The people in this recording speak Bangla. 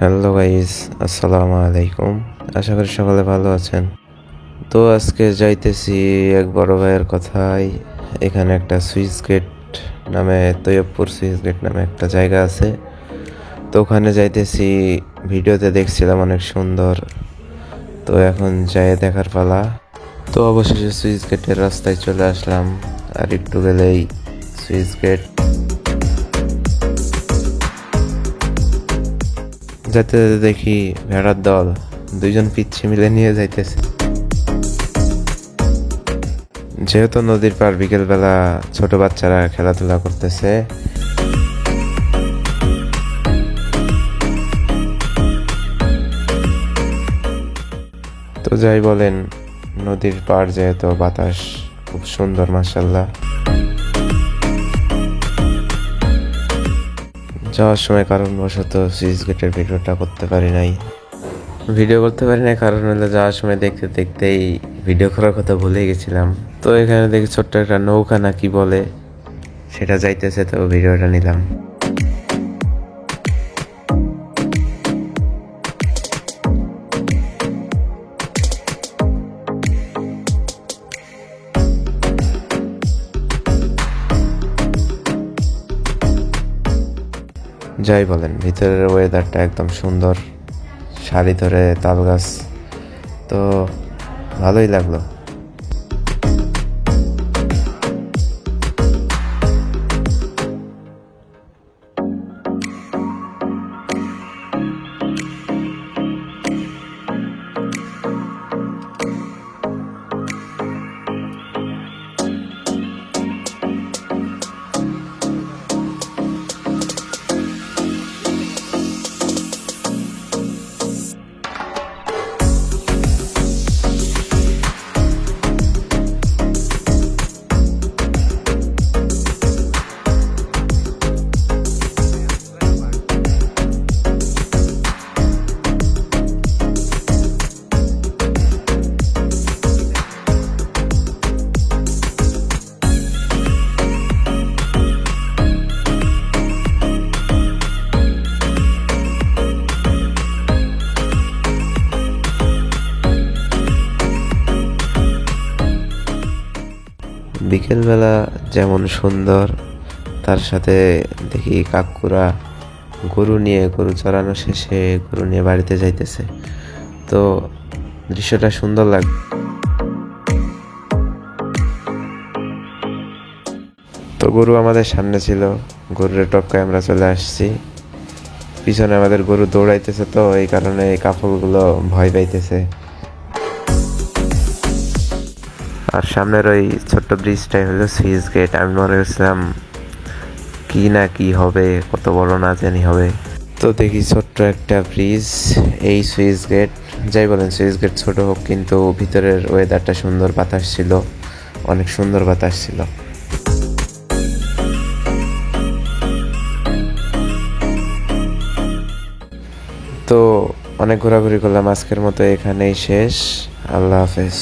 হ্যালো গাইস, আসসালামু আলাইকুম। আশা করি সকলে ভালো আছেন। তো আজকে যাইতেছি এক বড় ভাইয়ের কথায়। এখানে একটা সুইচ গেট নামে, তৈয়বপুর সুইচ গেট নামে একটা জায়গা আছে। তো ওখানে যাইতেছি, ভিডিওতে দেখছিলাম অনেক সুন্দর। তো এখন যাই দেখার পালা। তো অবশেষে সুইচ গেটের রাস্তায় চলে আসলাম। আর একটু গেলেই সুইচ গেট। যেতে যেতে দেখি ভেড়ার দল দুইজন পিচ্ছি মিলে নিয়ে যাইতেছে। যেহেতু নদীর পার, বিকেলবেলা ছোট বাচ্চারা খেলাধুলা করতেছে। তো যাই বলেন, নদীর পার যেহেতু বাতাস খুব সুন্দর, মাশাল্লাহ। যাওয়ার সময় কারণবশত সুইচ গেটের ভিডিওটা করতে পারি নাই। কারণ হলো যাওয়ার সময় দেখতে দেখতেই ভিডিও করার কথা ভুলে গেছিলাম। তো এখানে দেখি ছোট্ট একটা নৌকা না কি বলে সেটা যাইতেছে, তো ভিডিওটা নিলাম। যাই বলেন, ভিতরের ওয়েদারটা একদম সুন্দর, সারি ধরে তাল গাছ, তো ভালোই লাগলো। বিকেলবেলা যেমন সুন্দর, তার সাথে দেখি কাকুরা গরু চড়ানো শেষে গরু নিয়ে বাড়িতে যাইতেছে। তো দৃশ্যটা সুন্দর লাগে। তো গরু আমাদের সামনে ছিল, গরুর টপকায় আমরা চলে আসছি। পিছনে আমাদের গরু দৌড়াইতেছে, তো এই কারণে এই কাপড়গুলো ভয় পাইতেছে। আর সামনের ওই ছোট্ট ব্রিজটাই হলো সুইচ গেট। আমি মনে করছিলাম কি না কি হবে, কত বড় না জানি হবে। তো দেখি ছোট্ট একটা ব্রিজ, এই সুইচ গেট। যাই বলেন, সুইচ গেট ছোট হোক, কিন্তু ভিতরের ওয়েদারটা সুন্দর, বাতাস ছিল, অনেক সুন্দর বাতাস ছিল। তো অনেক ঘোরাঘুরি করলাম, আজকের মতো এখানেই শেষ। আল্লাহ হাফেজ।